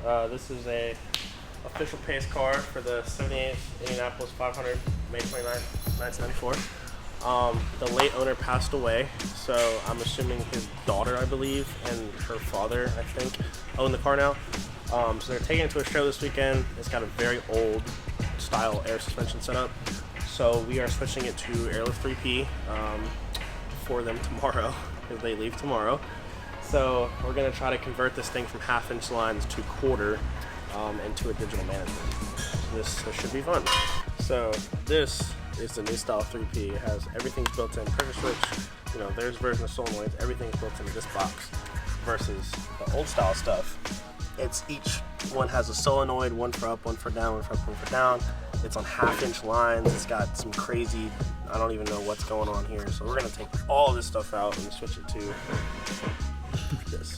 This is a official pace car for the 78th Indianapolis 500, May 29th, 1994. The late owner passed away, so I'm assuming his daughter, I believe, and her father, I think, own the car now. So they're taking it to a show this weekend. It's got a very old style air suspension setup. So we are switching it to Airlift 3P for them tomorrow, because they leave tomorrow. So we're going to try to convert this thing from half-inch lines to quarter into a digital management. So this should be fun. So this is the new style 3P. It has everything's built in, pressure switch, you know, there's version of solenoids, everything's built into this box versus the old style stuff. It's each one has a solenoid, one for up, one for down, one for up, one for down. It's on half-inch lines. It's got some crazy, I don't even know what's going on here. So we're gonna take all this stuff out and switch it to this.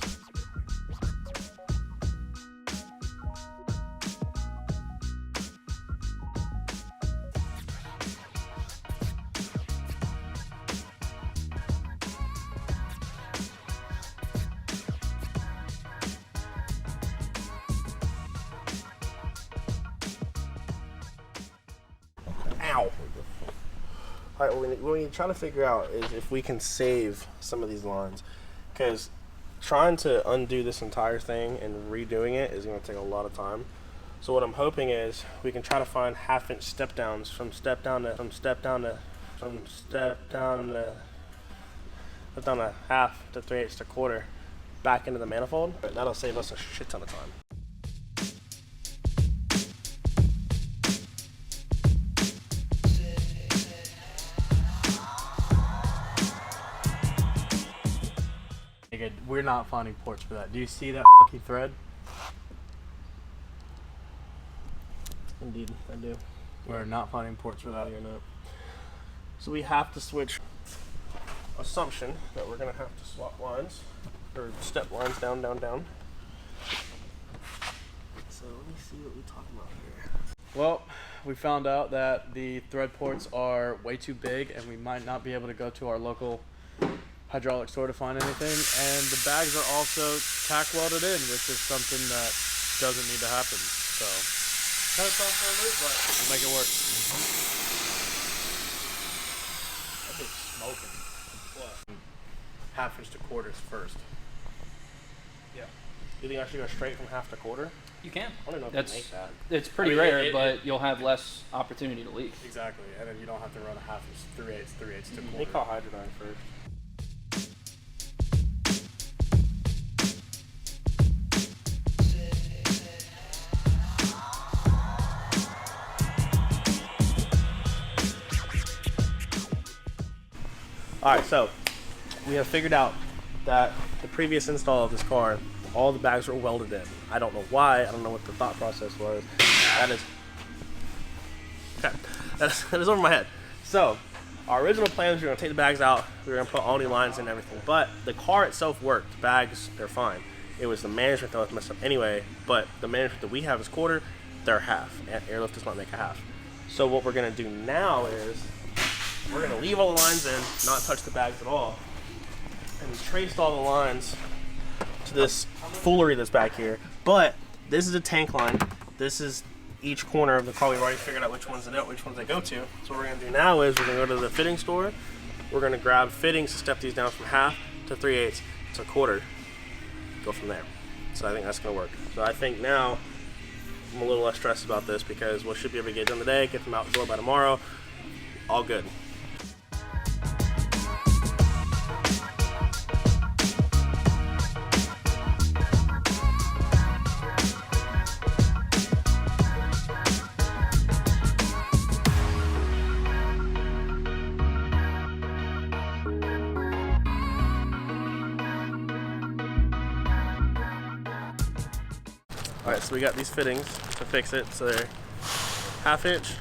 Ow. All right, what we try to figure out is if we can save some of these lines, because trying to undo this entire thing and redoing it is going to take a lot of time. So what I'm hoping is we can try to find half-inch step downs from step down to half to 3/8 to quarter back into the manifold. That'll save us a shit ton of time. We're not finding ports for that. Do you see that fucking thread? Indeed, I do. We're not finding ports for that. You're not. So we have to switch. Assumption that we're gonna have to swap lines or step lines down. So let me see what we're talking about here. Well, we found out that the thread ports are way too big, and we might not be able to go to our local hydraulic store to find anything, and the bags are also tack welded in, which is something that doesn't need to happen. So kind of sounds for a loop, but we'll make it work. I think smoking. What? Half-inch to quarters first. Yeah. You think I should go straight from half to quarter? You can. I don't know if you make that. It's pretty rare, but you'll have less opportunity to leak. Exactly, and then you don't have to run a half-inch, 3/8 to quarter. They call hydrodyne first. Alright, so we have figured out that the previous install of this car, all the bags were welded in. I don't know why, I don't know what the thought process was. That is over my head. So, our original plan was we were going to take the bags out, we were going to put all new lines in and everything, but the car itself worked. The bags, they're fine. It was the management that was messed up anyway, but the management that we have is quarter, they're half, and Airlift does not make a half. So what we're going to do now is we're going to leave all the lines in, not touch the bags at all, and we traced all the lines to this foolery that's back here. But this is a tank line. This is each corner of the car. We've already figured out which ones they go to. So what we're going to do now is we're going to go to the fitting store. We're going to grab fittings to step these down from half to 3/8 to quarter. Go from there. So I think that's going to work. So I think now I'm a little less stressed about this because we should be able to get it done today, get them out the door by tomorrow. All good. Alright, so we got these fittings to fix it. So they're half-inch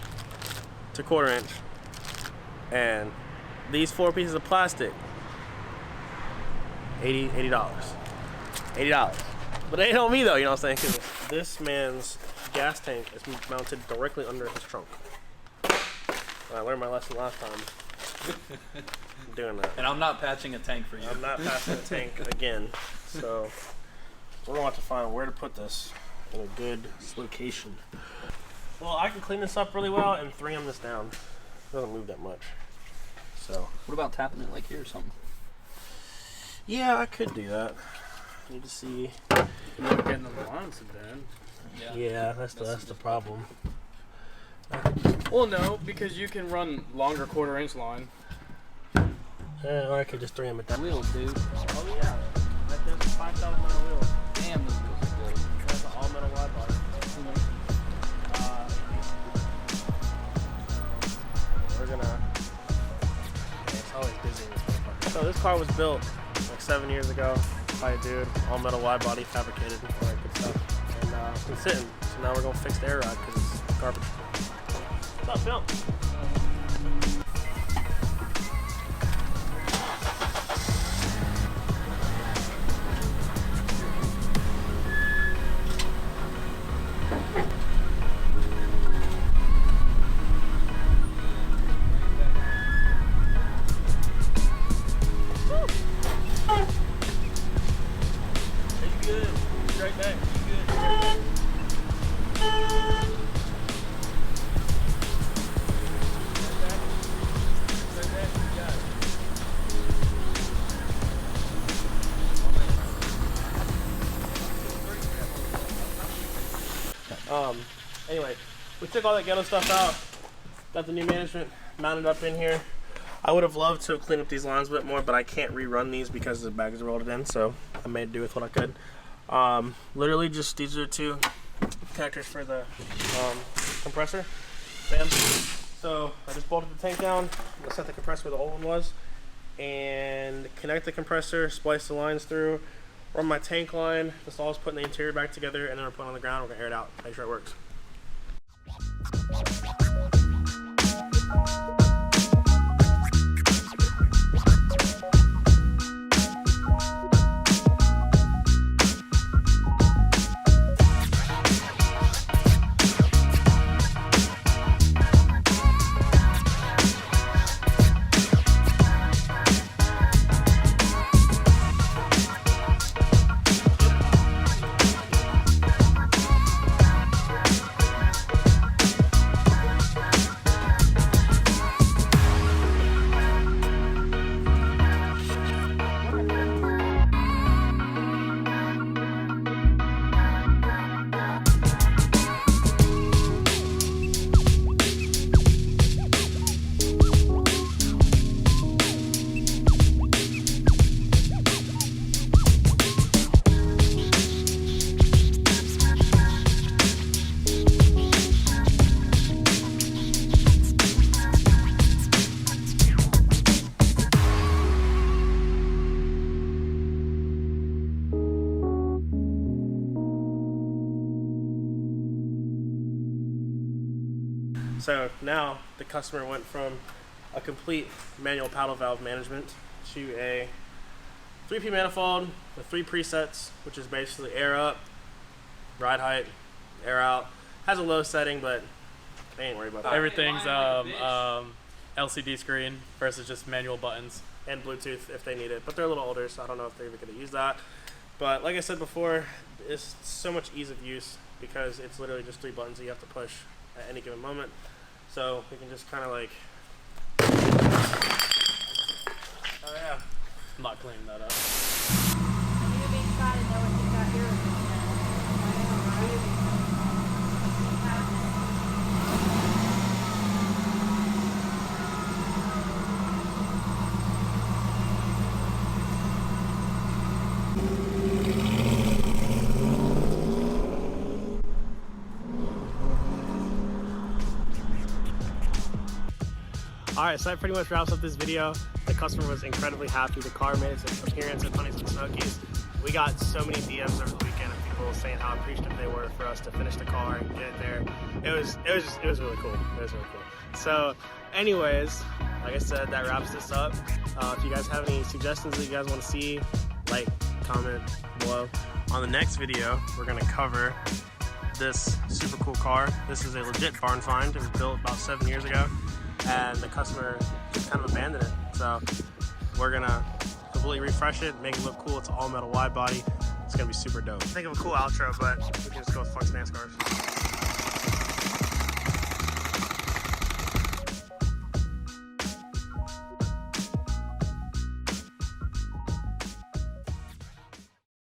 to quarter-inch. And these 4 pieces of plastic, $80. $80. But it ain't on me though, you know what I'm saying? Because this man's gas tank is mounted directly under his trunk. And I learned my lesson last time. I'm doing that. And I'm not patching a tank for you. I'm not patching a tank again. So we're going to have to find where to put this. in a good location. Well, I can clean this up really well and 3M this down. It doesn't move that much. So. What about tapping it like here or something? Yeah, I could do that. Need to see. You're not getting the lines then. Yeah, that's the problem. Well, no, because you can run longer 1/4 inch line. Or I could just 3M it down. Wheels, dude. Oh yeah, that's a 5,000 mile wheel. Damn, those wheels are good. That's an all metal wide body. We're gonna. It's always busy in this motherfucker. So this car was built like 7 years ago by a dude, all metal wide body, fabricated, all that good stuff. And it's been sitting. So now we're gonna fix the air rod because it's garbage. What's up, Phil? Anyway, we took all that ghetto stuff out, got the new management mounted up in here. I would have loved to have cleaned up these lines a bit more, but I can't rerun these because the bags are welded in, so I made do with what I could. Literally just these are 2 connectors for the compressor. Bam. So I just bolted the tank down, I set the compressor where the old one was, and connect the compressor, splice the lines through, run my tank line, this all is putting the interior back together, and then we're putting it on the ground, we're gonna air it out, make sure it works. So now the customer went from a complete manual paddle valve management to a 3P manifold with 3 presets, which is basically air up, ride height, air out. Has a low setting, but they ain't worried about that. Everything's LCD screen versus just manual buttons. And Bluetooth if they need it, but they're a little older, so I don't know if they're even going to use that. But like I said before, it's so much ease of use because it's literally just 3 buttons that you have to push at any given moment. So we can just kind of like, oh yeah. I'm not cleaning that up. Alright, so that pretty much wraps up this video. The customer was incredibly happy. The car made its appearance at Funnies and Smokies. We got so many DMs over the weekend of people saying how appreciative they were for us to finish the car and get it there. It was really cool. It was really cool. So anyways, like I said, that wraps this up. If you guys have any suggestions that you guys want to see, like, comment below. On the next video, we're gonna cover this super cool car. This is a legit barn find. It was built about 7 years ago, and the customer just kind of abandoned it. So we're gonna completely refresh it, make it look cool. It's an all metal wide body. It's gonna be super dope. Think of a cool outro, but we can just go with Fuck Stance Cars.